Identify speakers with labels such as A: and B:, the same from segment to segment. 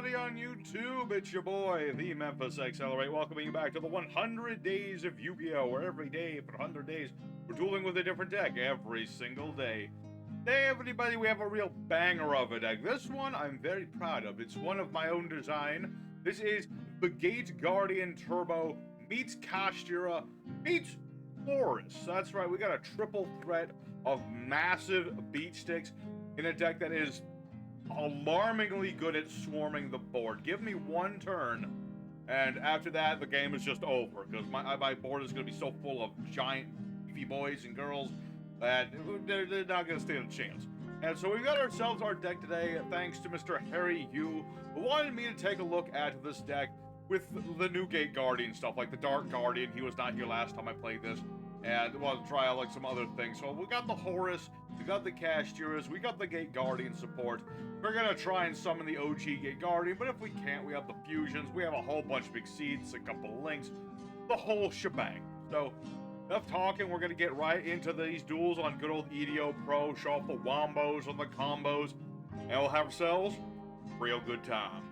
A: everybody on YouTube, it's your boy, the Memphis Accelerate, welcoming you back to the 100 Days of Yu-Gi-Oh! Where every day for 100 days, we're dueling with a different deck every single day. Today, everybody, we have a real banger of a deck. This one I'm very proud of. It's one of my own design. This is the Gateguardian Turbo meets Kashtira meets Horus. That's right, we got a triple threat of massive beat sticks in a deck that is alarmingly good at swarming the board. Give me one turn, and after that, the game is just over, because my board is going to be so full of giant beefy boys and girls that they're not going to stand a chance. And so we've got ourselves our deck today, thanks to Mr. Harry Yu, who wanted me to take a look at this deck with the new Gate Guardian stuff, like the Dark Guardian. He was not here last time I played this, and wanted to try out like some other things. So we got the Horus, we got the Kashtiras, we got the Gate Guardian support. We're gonna try and summon the OG Gate Guardian, but if we can't, we have the fusions, we have a whole bunch of exceeds, a couple of links, the whole shebang. So, enough talking, we're gonna get right into these duels on good old EDO Pro, show off the wombos and the combos, and we'll have ourselves a real good time.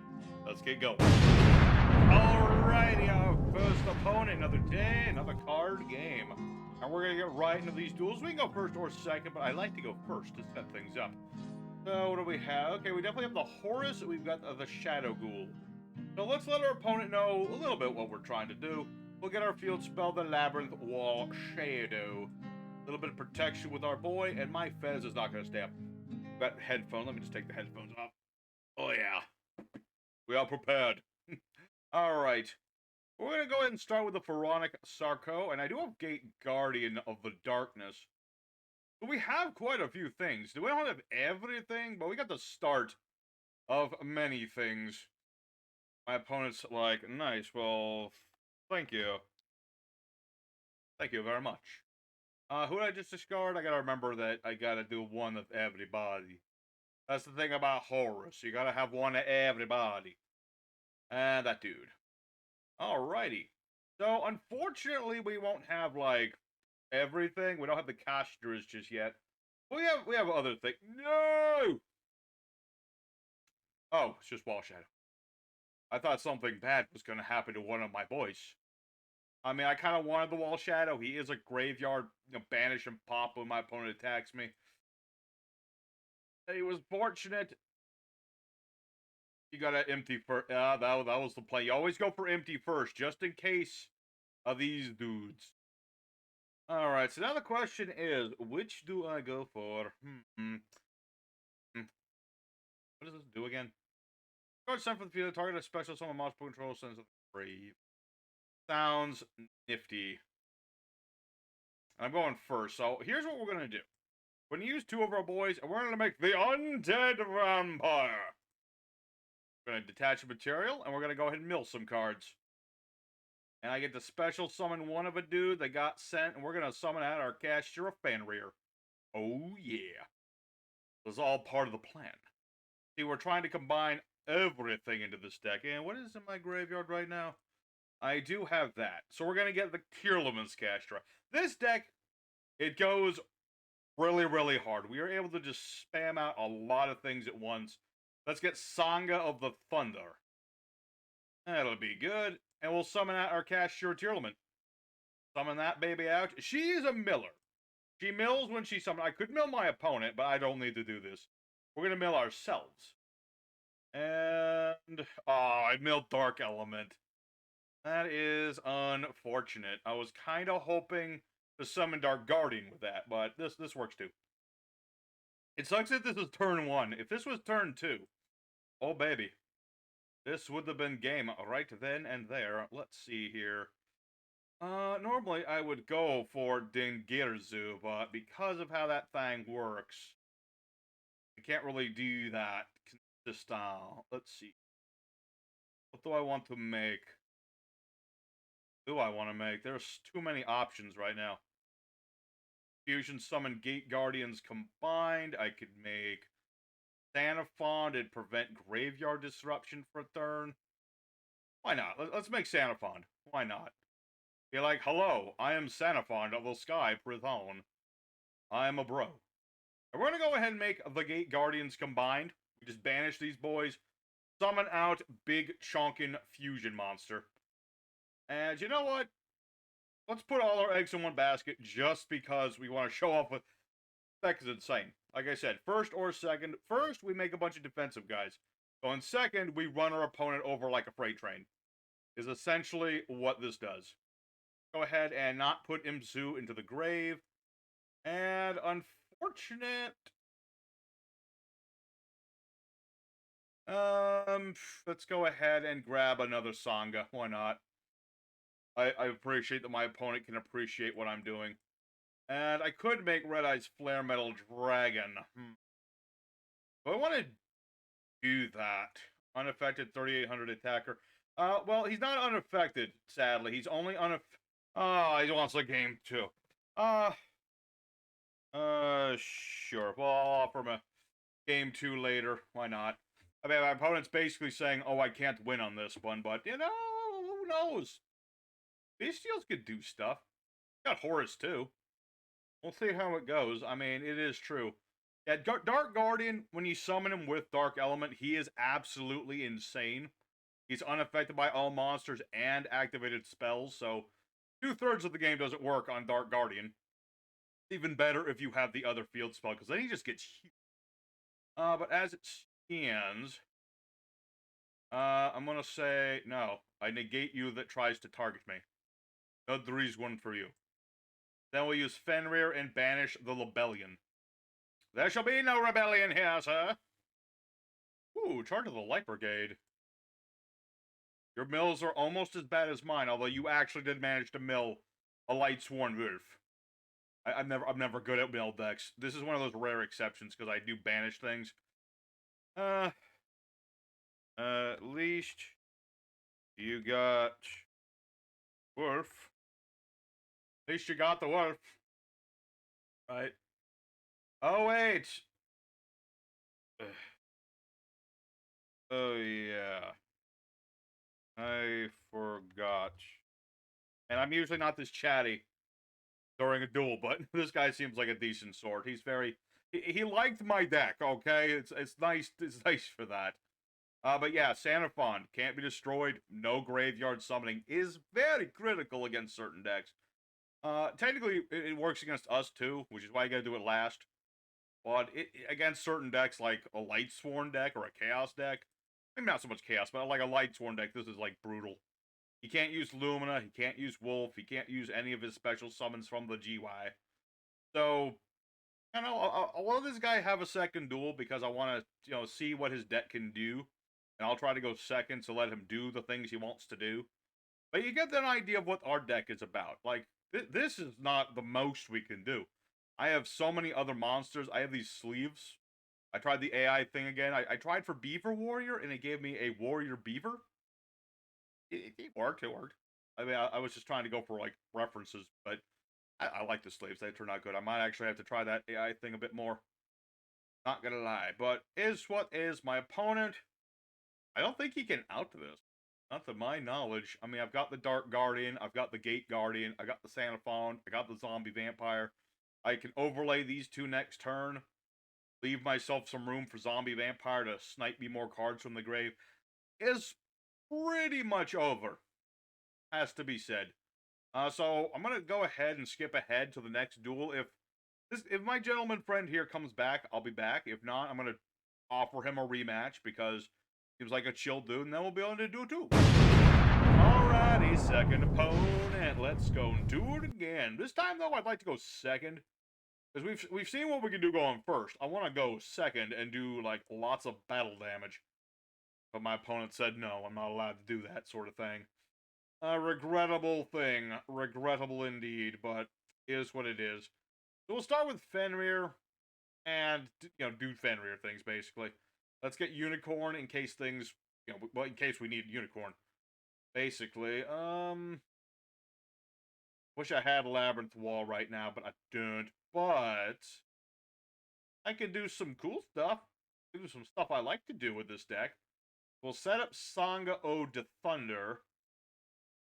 A: Let's get going. Alrighty, our first opponent, another day, another card game. And we're gonna get right into these duels. We can go first or second, but I like to go first to set things up. So what do we have? Okay, we definitely have the Horus, we've got the Shadow Ghoul. So let's let our opponent know a little bit what we're trying to do. We'll get our field spell, the Labyrinth Wall Shadow. A little bit of protection with our boy, and my Fez is not gonna stay up. Got headphone, let me just take the headphones off. Oh yeah. We are prepared. Alright. We're gonna go ahead and start with the Pharaonic Sarko, and I do have Gate Guardian of the Darkness. But we have quite a few things. We don't have everything, but we got the start of many things. My opponent's like, nice, well, thank you. Thank you very much. Who did I just discard? I gotta remember that I gotta do one of everybody. That's the thing about Horus. You gotta have one of everybody. And that dude. Alrighty. So, unfortunately, we won't have, like, everything. We don't have the Kashtiras just yet. We have other things. No! Oh, it's just Wall Shadow. I thought something bad was going to happen to one of my boys. I mean, I kind of wanted the Wall Shadow. He is a graveyard, banish and pop when my opponent attacks me. He was fortunate. You gotta empty first. That was the play. You always go for empty first, just in case of these dudes. Alright, so now the question is, which do I go for? What does this do again? Guard sent for the field, target a special summon multiple control sends of the grave. Sounds nifty. I'm going first, so here's what we're gonna do. We're gonna use two of our boys, and we're gonna make the Undead Vampire. We're going to detach a material, and we're going to go ahead and mill some cards. And I get to special summon one of a dude that got sent, and we're going to summon out our Kashtira Fenrir. Oh, yeah. This is all part of the plan. See, we're trying to combine everything into this deck. And what is in my graveyard right now? I do have that. So we're going to get the Tearlaments Kashtira. This deck, it goes really, really hard. We are able to just spam out a lot of things at once. Let's get Sanga of the Thunder. That'll be good. And we'll summon out our Kashtira Tearlament. Summon that baby out. She is a miller. She mills when she summons. I could mill my opponent, but I don't need to do this. We're going to mill ourselves. And... oh, I milled Dark Element. That is unfortunate. I was kind of hoping to summon Dark Guardian with that, but this works too. It sucks that this is turn 1. If this was turn 2, oh baby, this would have been game right then and there. Let's see here. Normally I would go for Dingirzu, but because of how that thing works, I can't really do that consistent. Let's see. What do I want to make? There's too many options right now. Fusion summon Gate Guardians combined. I could make Sanafond and prevent graveyard disruption for a turn. Why not? Let's make Sanafond. Why not? Be like, hello, I am Sanafond of the Sky Prithon. I am a bro. And we're gonna go ahead and make the Gate Guardians combined. We just banish these boys, summon out big chonkin fusion monster. And you know what? Let's put all our eggs in one basket just because we want to show off what spec is insane. Like I said, first or second. First, we make a bunch of defensive guys. So in second, we run our opponent over like a freight train. Is essentially what this does. Go ahead and not put Imzu into the grave. And unfortunate. Let's go ahead and grab another Sanga. Why not? I appreciate that my opponent can appreciate what I'm doing. And I could make Red Eye's Flare Metal Dragon. But I want to do that. Unaffected 3800 attacker. Well, he's not unaffected, sadly. He's only he wants a game too. Sure. Well, I'll offer him a game 2 later. Why not? I mean, my opponent's basically saying, oh, I can't win on this one, but, you know, who knows? Bystials could do stuff. Got Horus, too. We'll see how it goes. I mean, it is true. Yeah, Dark Guardian, when you summon him with Dark Element, he is absolutely insane. He's unaffected by all monsters and activated spells, so 2/3 of the game doesn't work on Dark Guardian. Even better if you have the other field spell, because then he just gets huge. But as it stands, I'm gonna say, no, I negate you that tries to target me. No, there is one for you. Then we'll use Fenrir and banish the Rebellion. There shall be no rebellion here, sir. Ooh, charge of the Light Brigade. Your mills are almost as bad as mine, although you actually did manage to mill a Lightsworn wolf. I'm never good at mill decks. This is one of those rare exceptions because I do banish things. At least you got wolf. At least you got the wolf. Right. Oh, wait. Oh, yeah. I forgot. And I'm usually not this chatty during a duel, but this guy seems like a decent sort. He's very... He liked my deck, okay? It's nice. It's nice for that. But yeah, Sanafon can't be destroyed. No graveyard summoning is very critical against certain decks. Technically, it works against us too, which is why you gotta do it last. But against certain decks, like a Lightsworn deck or a Chaos deck, maybe not so much Chaos, but like a Lightsworn deck, this is like brutal. He can't use Lumina, he can't use Wolf, he can't use any of his special summons from the GY. So, you know, I'll let this guy have a second duel because I want to, you know, see what his deck can do. And I'll try to go second to let him do the things he wants to do. But you get an idea of what our deck is about. Like, this is not the most we can do. I have so many other monsters. I have these sleeves. I tried the AI thing again. I tried for Beaver Warrior, and it gave me a Warrior Beaver. It worked. It worked. I mean, I was just trying to go for, like, references, but I like the sleeves. They turn out good. I might actually have to try that AI thing a bit more. Not gonna lie. But is what is. My opponent, I don't think he can out this. Not to my knowledge. I mean, I've got the Dark Guardian, I've got the Gate Guardian, I got the Sanafon, I got the Zombie Vampire. I can overlay these two next turn. Leave myself some room for Zombie Vampire to snipe me more cards from the grave. Is pretty much over. Has to be said. So I'm gonna go ahead and skip ahead to the next duel. If my gentleman friend here comes back, I'll be back. If not, I'm gonna offer him a rematch because seems like a chill dude, and then we'll be able to do it too. Alrighty, second opponent. Let's go and do it again. This time, though, I'd like to go second. Because we've seen what we can do going first. I want to go second and do, like, lots of battle damage. But my opponent said, no, I'm not allowed to do that sort of thing. A regrettable thing. Regrettable indeed, but is what it is. So we'll start with Fenrir and, you know, do Fenrir things, basically. Let's get Unicorn in case things, you know, well, in case we need Unicorn. Basically, wish I had Labyrinth Wall right now, but I don't. But I can do some cool stuff. Do some stuff I like to do with this deck. We'll set up Sanga Ode to Thunder,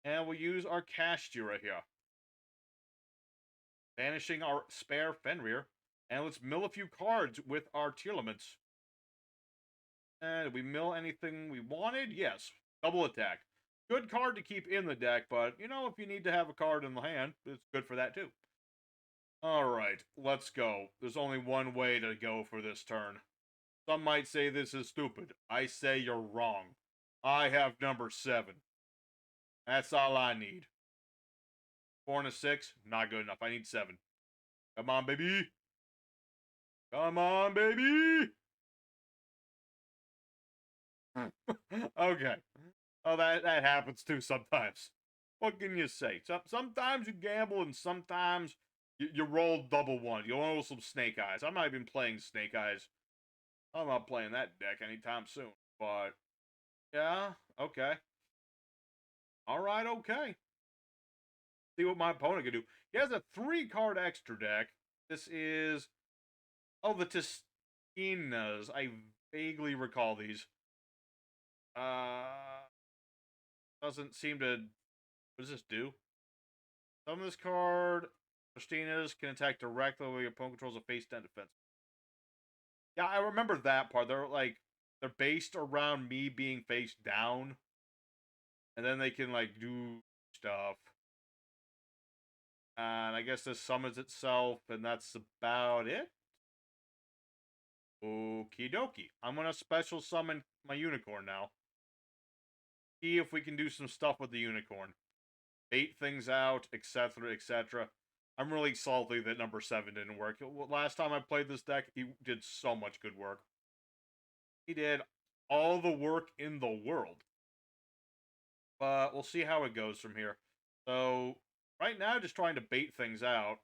A: and we'll use our Kashtira here. Banishing our spare Fenrir, and let's mill a few cards with our Tearlaments. And did we mill anything we wanted? Yes. Double attack. Good card to keep in the deck, but, you know, if you need to have a card in the hand, it's good for that too. Alright, let's go. There's only one way to go for this turn. Some might say this is stupid. I say you're wrong. I have number 7. That's all I need. 4 and a 6, not good enough. I need 7. Come on, baby. Come on, baby. Okay. Oh, that happens too sometimes. What can you say? Sometimes you gamble and sometimes you roll double one. You roll some Snake Eyes. I'm not even playing Snake Eyes. I'm not playing that deck anytime soon. But, yeah, okay. Alright, okay. See what my opponent can do. He has a 3-card extra deck. This is... Oh, the Tistinas. I vaguely recall these. Doesn't seem to... What does this do? Summon this card. Tistinas can attack directly when your opponent controls a face-down defense. Yeah, I remember that part. They're based around me being face down. And then they can, like, do stuff. And I guess this summons itself, and that's about it. Okie dokie. I'm gonna special summon my unicorn now. See if we can do some stuff with the unicorn. Bait things out, etc., etc. I'm really salty that number 7 didn't work. Last time I played this deck, he did so much good work. He did all the work in the world. But we'll see how it goes from here. So, right now, just trying to bait things out.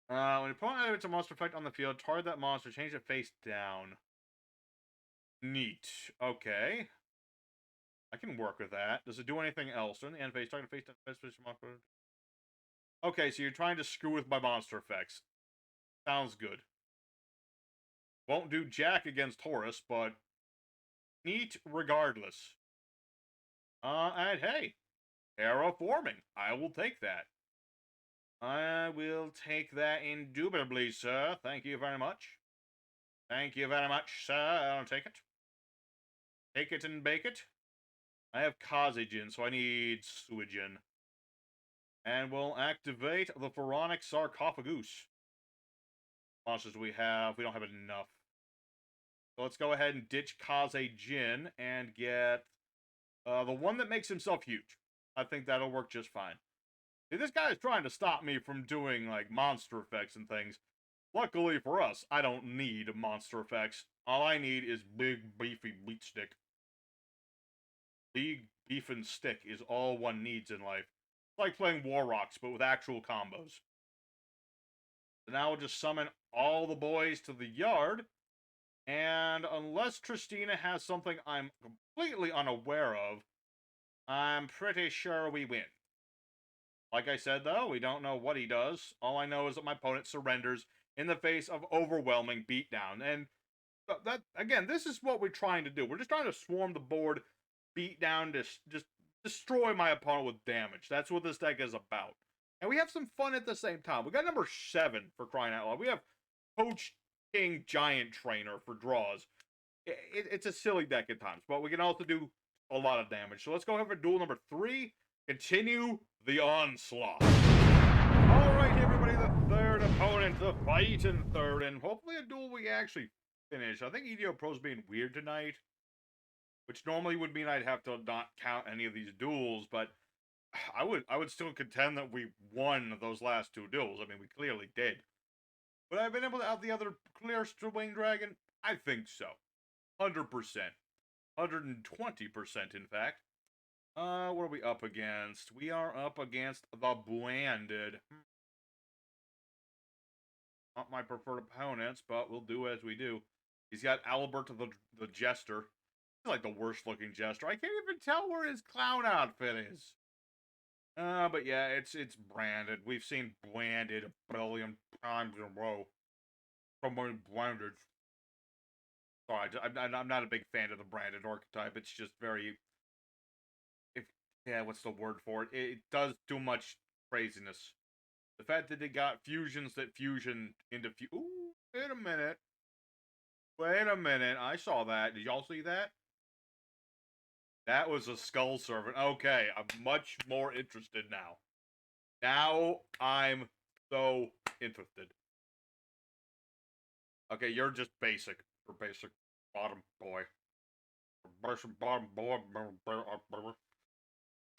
A: When your opponent activates a monster effect on the field, target that monster, change it face down. Neat. Okay. I can work with that. Does it do anything else? During the end phase, target face down, position monster. Okay, so you're trying to screw with my monster effects. Sounds good. Won't do jack against Horus, but neat regardless. And hey, terraforming. I will take that. I will take that indubitably, sir. Thank you very much. Thank you very much, sir. I'll take it. Take it and bake it. I have Kazejin, so I need Suijin. And we'll activate the Pharaonic Sarcophagus. Monsters we have. We don't have enough. So let's go ahead and ditch Kazejin and get the one that makes himself huge. I think that'll work just fine. See, this guy is trying to stop me from doing, like, monster effects and things. Luckily for us, I don't need monster effects. All I need is big, beefy beat stick. Big, beef and stick is all one needs in life. It's like playing War Rocks, but with actual combos. So now we'll just summon all the boys to the yard. And unless Tistina has something I'm completely unaware of, I'm pretty sure we win. Like I said, though, we don't know what he does. All I know is that my opponent surrenders in the face of overwhelming beatdown. And that again, this is what we're trying to do. We're just trying to swarm the board, beat down, just destroy my opponent with damage. That's what this deck is about. And we have some fun at the same time. We got number 7 for crying out loud. We have Coach King Giant Trainer for draws. It's a silly deck at times, but we can also do a lot of damage. So let's go ahead for duel number 3. Continue the onslaught. Alright, everybody, the third opponent, the fight in third, and hopefully a duel we actually finish. I think EDO Pro's being weird tonight, which normally would mean I'd have to not count any of these duels, but I would still contend that we won those last 2 duels. I mean, we clearly did. Would I have been able to out the other clear Winged Dragon? I think so. 100%. 120%, in fact. What are we up against? We are up against the Blinded. Not my preferred opponents, but we'll do as we do. He's got Albert the Jester. He's like the worst looking Jester. I can't even tell where his clown outfit is. But yeah, it's branded. We've seen Blinded a billion times in a row. From Blinded. Sorry, I'm not a big fan of the branded archetype. It's just very... Yeah, what's the word for it? It does too much craziness. The fact that they got fusions that fusion into... Ooh, wait a minute. Wait a minute. I saw that. Did y'all see that? That was a skull servant. Okay, I'm much more interested now. Now I'm so interested. Okay, you're just basic. You're basic bottom boy. Basic bottom boy.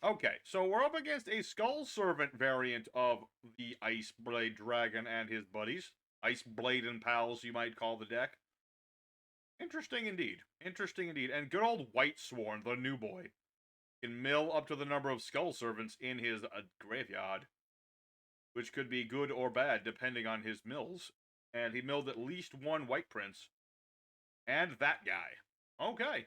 A: Okay, so we're up against a skull servant variant of the Ice Blade Dragon and his buddies. Ice Blade and pals, you might call the deck. Interesting indeed. Interesting indeed. And good old Lightsworn, the new boy, can mill up to the number of skull servants in his graveyard, which could be good or bad depending on his mills. And he milled at least one White Prince. And that guy. Okay.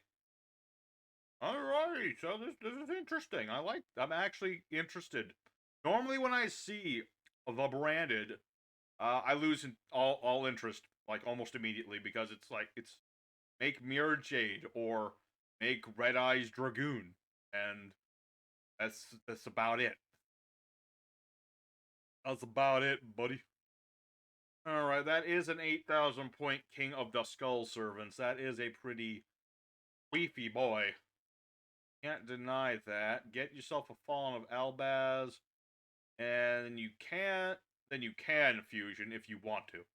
A: Alright, so this is interesting. I'm actually interested. Normally when I see the branded, I lose all interest, like, almost immediately, because it's make Mirror Jade, or make Red Eyes Dragoon, and that's about it. That's about it, buddy. Alright, that is an 8,000 point King of the Skull Servants. That is a pretty beefy boy. Can't deny that. Get yourself a Fallen of Albaz, and you can fusion if you want to.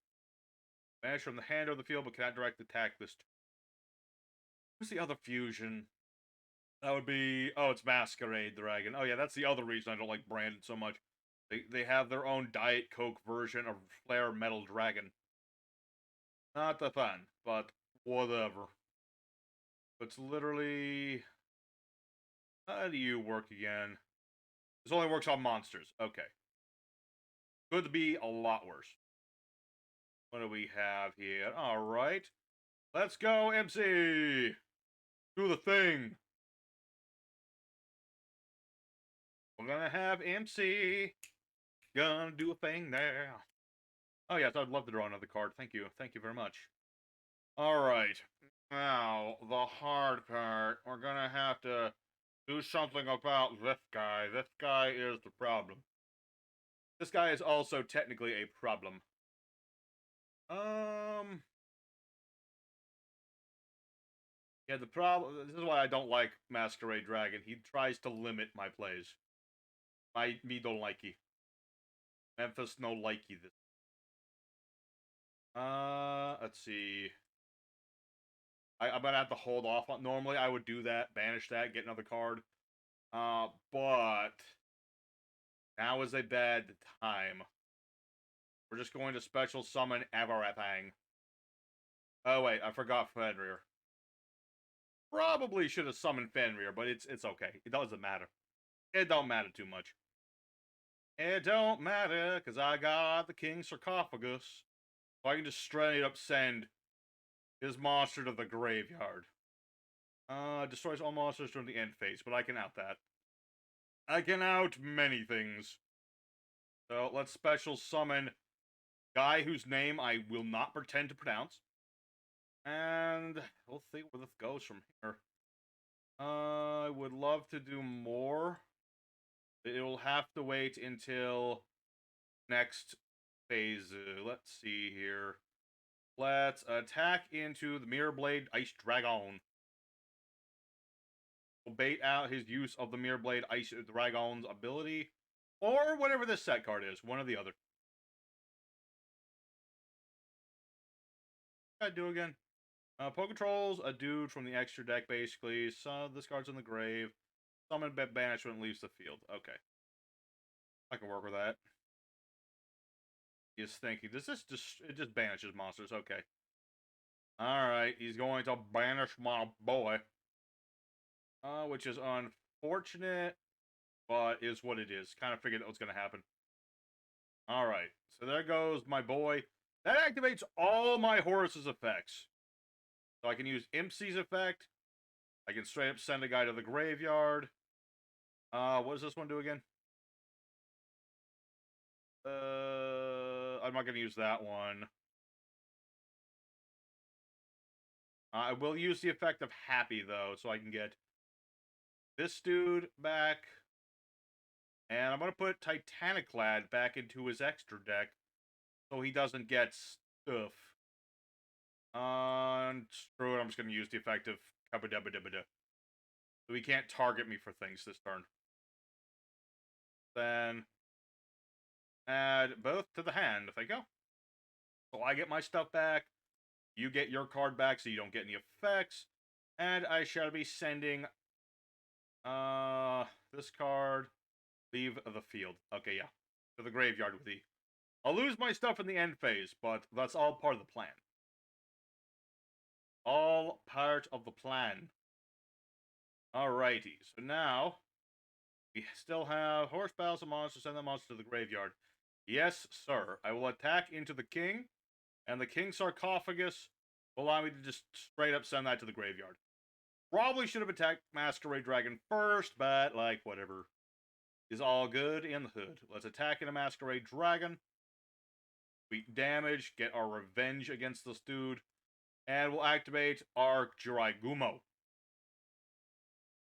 A: Banish from the hand or the field, but cannot direct attack this turn. Who's the other fusion? That would be... Oh, it's Masquerade Dragon. Oh yeah, that's the other reason I don't like Branded so much. They have their own Diet Coke version of Flare Metal Dragon. Not the fun, but whatever. It's literally... How do you work again? This only works on monsters. Okay. Could be a lot worse. What do we have here? Alright. Let's go, MC! Do the thing! We're gonna have MC. Gonna do a thing there. Oh yes, I'd love to draw another card. Thank you. Thank you very much. Alright. Now, the hard part. We're gonna have to do something about this guy. This guy is the problem. This guy is also technically a problem. Yeah, the problem... This is why I don't like Masquerade Dragon. He tries to limit my plays. Me don't likey. Memphis no likey this. Let's see. I'm gonna have to hold off on... Normally, I would do that, banish that, get another card. But... Now is a bad time. We're just going to special summon everything. Oh wait, I forgot Fenrir. Probably should have summoned Fenrir, but it's okay. It doesn't matter. It don't matter too much. It don't matter, because I got the King Sarcophagus. So I can just straight up send his monster to the graveyard. Destroys all monsters during the end phase, but I can out that. I can out many things. So let's special summon guy whose name I will not pretend to pronounce. And we'll see where this goes from here. I would love to do more. It will have to wait until next phase. Let's see here. Let's attack into the Mirror Blade Ice Dragon. We'll bait out his use of the Mirror Blade Ice Dragon's ability. Or whatever this set card is. One or the other. What did I do again? Poke controls a dude from the extra deck, basically. So this card's in the grave. Summon banishment leaves the field. Okay. I can work with that. He's thinking, does this just... It just banishes monsters. Okay. Alright, he's going to banish my boy. Which is unfortunate, but is what it is. Kind of figured that was going to happen. Alright, so there goes my boy. That activates all my Horus's effects. So I can use Imsy's effect. I can straight up send a guy to the graveyard. What does this one do again? I'm not going to use that one. I will use the effect of Happy, though, so I can get this dude back. And I'm going to put Titaniclad back into his extra deck, so he doesn't get stuff. Screw it, I'm just gonna use the effect of qebehsenuef. So he can't target me for things this turn. Then add both to the hand. There you go. So I get my stuff back. You get your card back so you don't get any effects. And I shall be sending this card. Leave the field. Okay, yeah. To the graveyard with the... I'll lose my stuff in the end phase, but that's all part of the plan. All part of the plan. Alrighty, so now we still have horse battles and monsters, send the monster to the graveyard. Yes, sir. I will attack into the king, and the king sarcophagus will allow me to just straight up send that to the graveyard. Probably should have attacked Masquerade Dragon first, but, like, whatever. Is all good in the hood. Let's attack in a Masquerade Dragon. Sweet damage, get our revenge against this dude, and we'll activate our Jirai Gumo.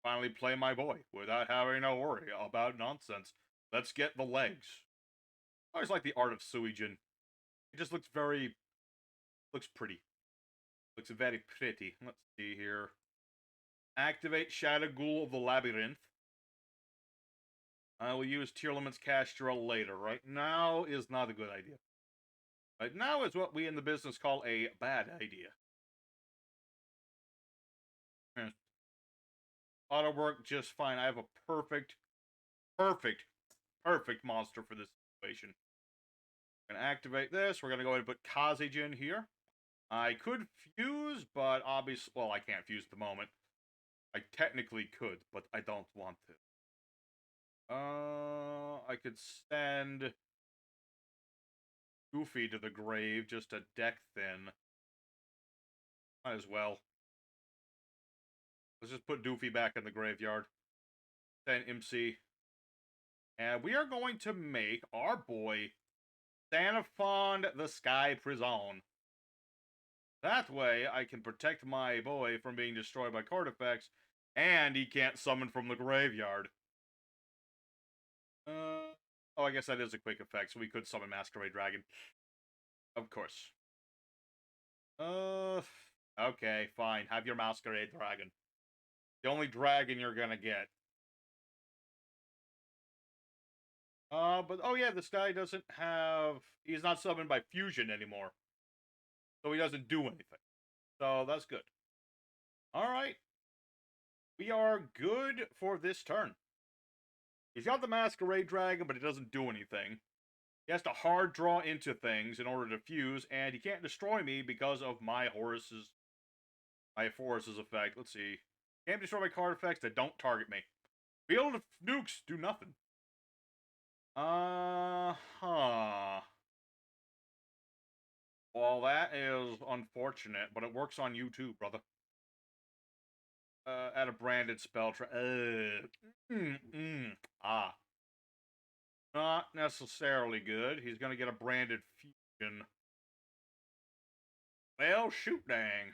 A: Finally play my boy, without having to worry about nonsense. Let's get the legs. I always like the art of Suijin. It just looks very... looks pretty. Looks very pretty. Let's see here. Activate Shadow Ghoul of the Labyrinth. I will use Tearlaments Kashtira later. Right now is not a good idea. Right now is what we in the business call a bad idea. Ought to work just fine. I have a perfect monster for this situation. I'm going to activate this. We're going to go ahead and put Kazejin here. I could fuse, but obviously... well, I can't fuse at the moment. I technically could, but I don't want to. I could send Goofy to the grave just to deck thin. Might as well. Let's just put Doofy back in the graveyard. Send imsety. And we are going to make our boy Sanafond the Sky Prison. That way, I can protect my boy from being destroyed by card effects, and he can't summon from the graveyard. Oh, I guess that is a quick effect, so we could summon Masquerade Dragon. Of course. Okay, fine. Have your Masquerade Dragon. The only dragon you're gonna get. But, oh yeah, this guy doesn't have... he's not summoned by fusion anymore. So he doesn't do anything. So, that's good. Alright. We are good for this turn. He's got the Masquerade Dragon, but it doesn't do anything. He has to hard draw into things in order to fuse, and he can't destroy me because of my Horus's effect. Let's see. Can't destroy my card effects that don't target me. Field of nukes do nothing. Well, that is unfortunate, but it works on you too, brother. Add a branded spell. Not necessarily good. He's gonna get a branded fusion. Well, shoot dang.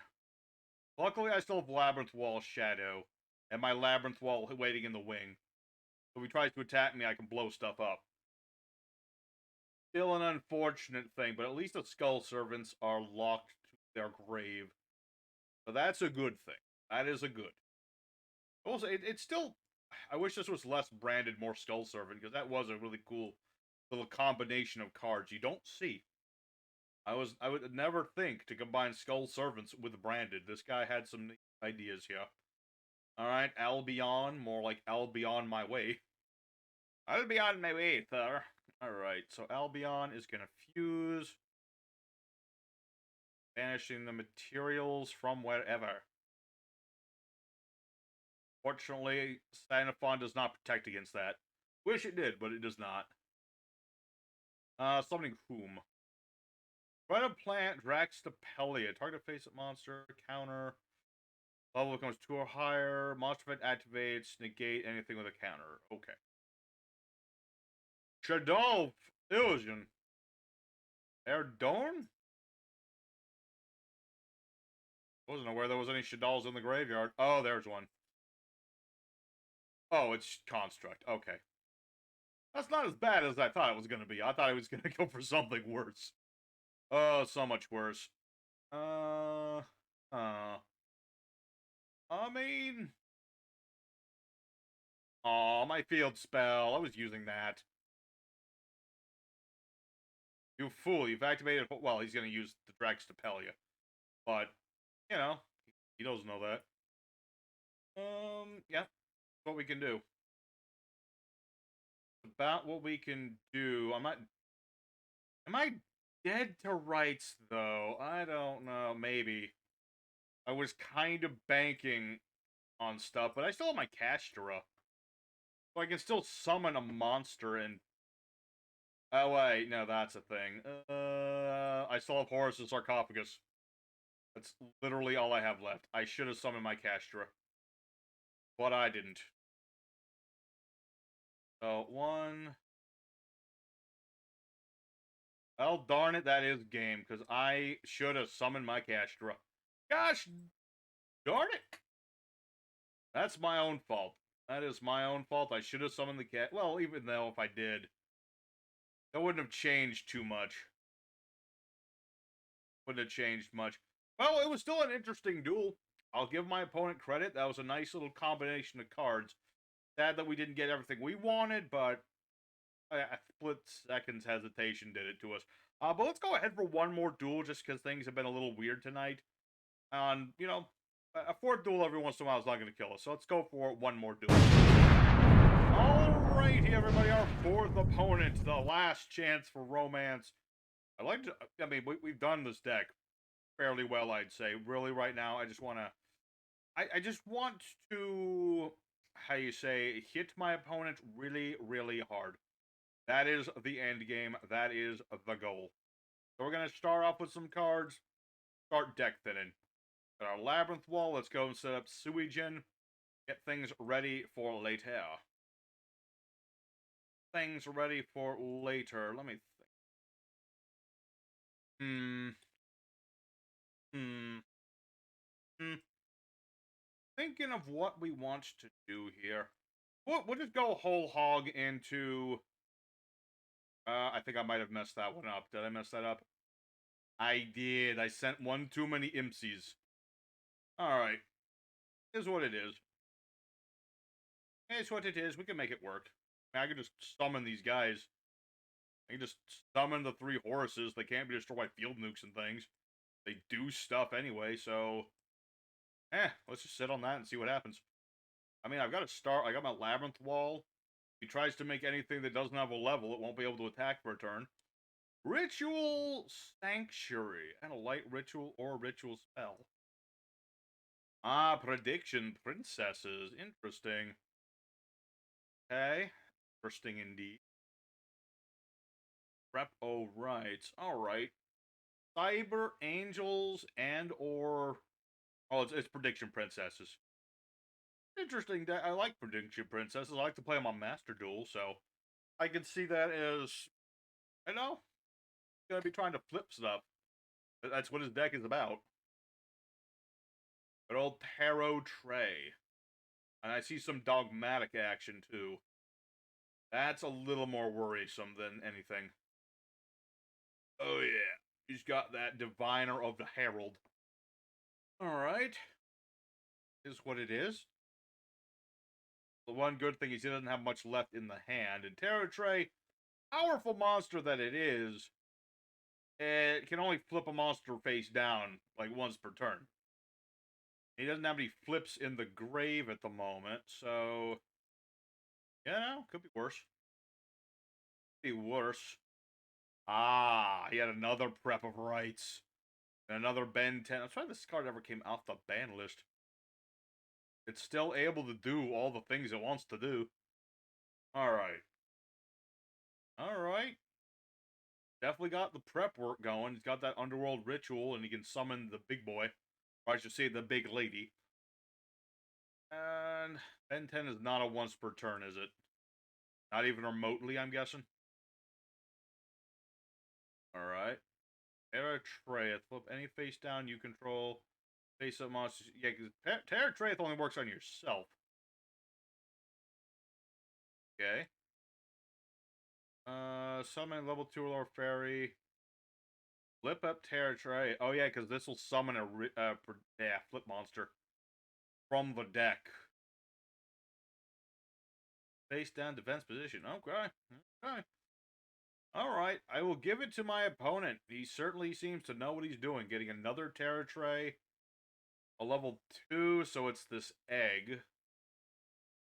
A: Luckily, I still have Labyrinth Wall Shadow, and my Labyrinth Wall waiting in the wing. So if he tries to attack me, I can blow stuff up. Still an unfortunate thing, but at least the Skull Servants are locked to their grave. So that's a good thing. That is a good. Also, it's still... I wish this was less branded, more Skull Servant, because that was a really cool little combination of cards you don't see. I would never think to combine Skull Servants with branded. This guy had some ideas here. Alright, Albion, more like Albion my way. I'll be on my way, sir. Alright, so Albion is gonna fuse. Banishing the materials from wherever. Fortunately, Sanafon does not protect against that. Wish it did, but it does not. Summoning whom? Try to plant Draxtapelia. Target face-up monster, counter. Level becomes 2 or higher. Monster event activates, negate anything with a counter. Okay. Shadow Illusion. Erdorn? Wasn't aware there was any Shaddolls in the graveyard. Oh, there's one. Oh, it's Construct. Okay. That's not as bad as I thought it was going to be. I thought it was going to go for something worse. Oh, so much worse. Uh, I mean, oh, my field spell. I was using that. You fool! You've activated. Well, he's gonna use the Drex to pell you, but you know, he doesn't know that. Yeah, that's what we can do. About what we can do. I'm not. Am I dead to rights though? I don't know. Maybe. I was kind of banking on stuff, but I still have my Kashtira. So I can still summon a monster and... Oh, wait, no, that's a thing. I still have Horus' sarcophagus. That's literally all I have left. I should have summoned my Kashtira. But I didn't. So, one... Well, darn it, that is game, because I should have summoned my Kashtira. Gosh darn it! That's my own fault. That is my own fault. I should have summoned the cat. Well, even though if I did, that wouldn't have changed too much. Wouldn't have changed much. Well, it was still an interesting duel. I'll give my opponent credit. That was a nice little combination of cards. Sad that we didn't get everything we wanted, but a split seconds hesitation did it to us. But let's go ahead for one more duel, just because things have been a little weird tonight. And, you know, a fourth duel every once in a while is not going to kill us. So let's go for one more duel. Alrighty, everybody, our fourth opponent, the last chance for romance. I mean, we've done this deck fairly well, I'd say. Really, right now, I just want to, I just want to, how you say, hit my opponent really, really hard. That is the end game. That is the goal. So we're going to start off with some cards, start deck thinning. Got our Labyrinth wall, let's go and set up Suijin, get things ready for later. Things ready for later. Let me think. Thinking of what we want to do here. We'll just go whole hog into... I think I might have messed that one up. Did I mess that up? I did. I sent one too many imseys. Alright. Here's what it is. Here's what it is. We can make it work. I can just summon these guys. I can just summon the 3 Horuses. They can't be destroyed by field nukes and things. They do stuff anyway, so... let's just sit on that and see what happens. I mean, I've got to start... I got my Labyrinth wall. If he tries to make anything that doesn't have a level, it won't be able to attack for a turn. Ritual Sanctuary. And a light ritual or ritual spell. Ah, Prediction Princesses. Interesting. Okay. Interesting indeed. Prep rights. Alright. Cyber Angels and or... Oh, it's Prediction Princesses. Interesting. I like Prediction Princesses. I like to play them on Master Duel, so I can see that as, I know, gonna be trying to flip stuff. That's what his deck is about. Good old Tarot Tray. And I see some dogmatic action, too. That's a little more worrisome than anything. Oh, yeah. He's got that Diviner of the Herald. Alright. Is what it is. The one good thing is he doesn't have much left in the hand. And Tarot Tray, powerful monster that it is, it can only flip a monster face down, like, once per turn. He doesn't have any flips in the grave at the moment, so... Yeah, no, could be worse. Could be worse. Ah, he had another Prep of Rights. And another Ben 10. I'm sorry this card ever came off the ban list. It's still able to do all the things it wants to do. Alright. Alright. Definitely got the prep work going. He's got that Underworld Ritual, and he can summon the big boy. Or I should say the big lady. And Ben 10 is not a once per turn, is it? Not even remotely, I'm guessing. Alright. Terra Trayeth. Flip any face down you control. Face up monsters. Yeah, because Terra Trayeth only works on yourself. Okay. Summon level 2 Lord Fairy. Flip up Terra Tray. Oh, yeah, because this will summon a flip monster from the deck. Face down defense position. Okay. Okay. Alright, I will give it to my opponent. He certainly seems to know what he's doing. Getting another Terra Tray. A level 2, so it's this egg.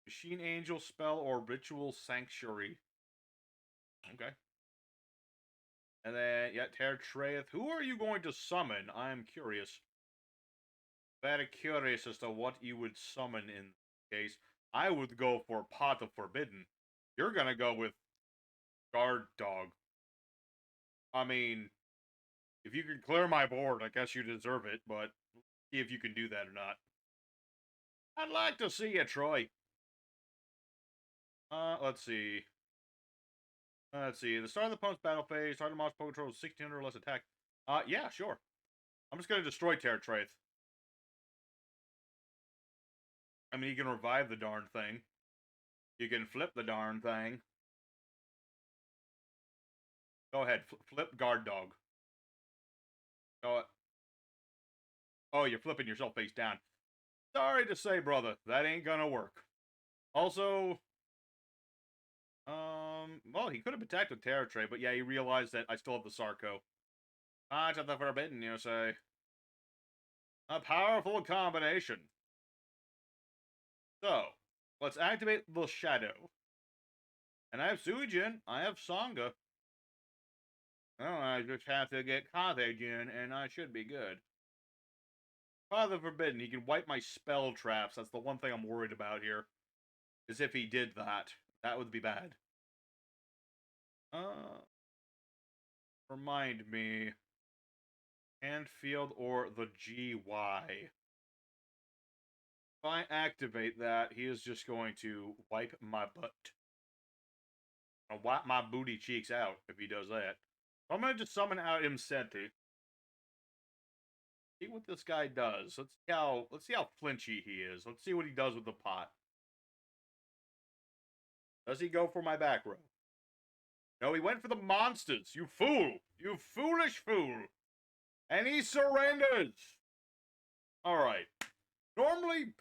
A: Machine Angel spell or Ritual Sanctuary. Okay. And then, yeah, Terra Trayeth. Who are you going to summon? I am curious. Very curious as to what you would summon in this case. I would go for Pot of Forbidden. You're gonna go with Guard Dog. I mean, if you can clear my board, I guess you deserve it, but see if you can do that or not. I'd like to see you, Troy. Let's see. Let's see. The start of the opponent's battle phase, target monster controls 1600 or less attack. Yeah, sure. I'm just gonna destroy Terra Trayeth. I mean, you can revive the darn thing. You can flip the darn thing. Go ahead, flip Guard Dog. Oh, you're flipping yourself face down. Sorry to say, brother, that ain't gonna work. Also, well, he could have attacked with Terra Tray, but yeah, he realized that I still have the Sarco. Part of the Forbidden, you say. A powerful combination. So, let's activate the Shadow. And I have Suijin, I have Sanga. Oh, I just have to get Kazejin, and I should be good. Father Forbidden, he can wipe my spell traps. That's the one thing I'm worried about here. Is if he did that. That would be bad. Remind me. Handfield or the GY. If I activate that, he is just going to wipe my butt. I'll wipe my booty cheeks out if he does that. I'm going to just summon out imsety. See what this guy does. Let's see how flinchy he is. Let's see what he does with the pot. Does he go for my back row? No, he went for the monsters. You fool! You foolish fool! And he surrenders! Alright. Normally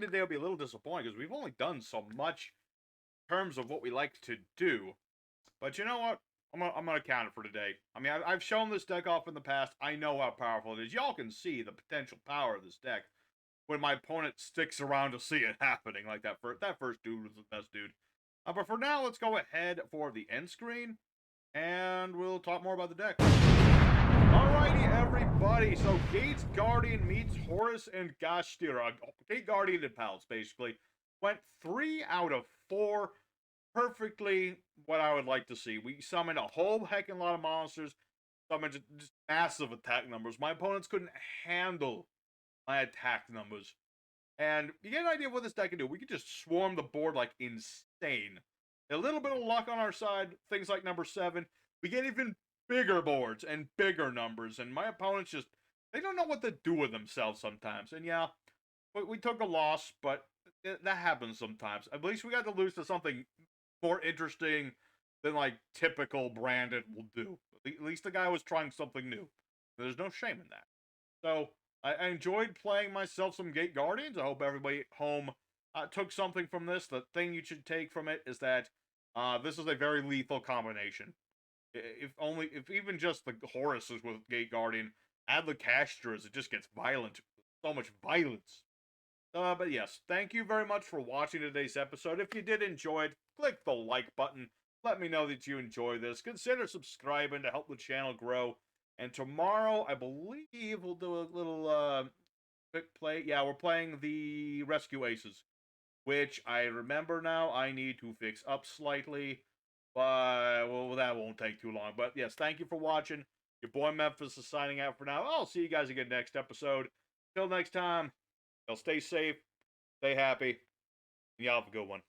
A: today will be a little disappointing because we've only done so much in terms of what we like to do. But you know what? I'm gonna count it for today. I mean, I've shown this deck off in the past. I know how powerful it is. Y'all can see the potential power of this deck when my opponent sticks around to see it happening. Like that first dude was the best dude. But for now, let's go ahead for the end screen, and we'll talk more about the deck. Alrighty, everybody. So Gateguardian meets Horus and Kashtira. Gateguardian and pals, basically. Went 3 out of 4. Perfectly what I would like to see. We summoned a whole heckin' lot of monsters. Summoned just massive attack numbers. My opponents couldn't handle my attack numbers. And you get an idea of what this deck can do. We could just swarm the board like insane. A little bit of luck on our side. Things like number 7. We get even bigger boards and bigger numbers. And my opponents just, they don't know what to do with themselves sometimes. And yeah, we took a loss, but that happens sometimes. At least we got to lose to something more interesting than like typical branded will do. At least the guy was trying something new. There's no shame in that. So I enjoyed playing myself some Gateguardians. I hope everybody at home took something from this. The thing you should take from it is that this is a very lethal combination. If even just the Horus is with Gateguardian, add the Kashtiras, it just gets violent. So much violence. But yes, thank you very much for watching today's episode. If you did enjoy it, click the like button. Let me know that you enjoy this. Consider subscribing to help the channel grow. And tomorrow, I believe we'll do a little quick play. Yeah, we're playing the Rescue Aces, which I remember now I need to fix up slightly. But, well, that won't take too long. But yes, thank you for watching. Your boy Memphis is signing out for now. I'll see you guys again next episode. Till next time. Y'all stay safe, stay happy, and y'all have a good one.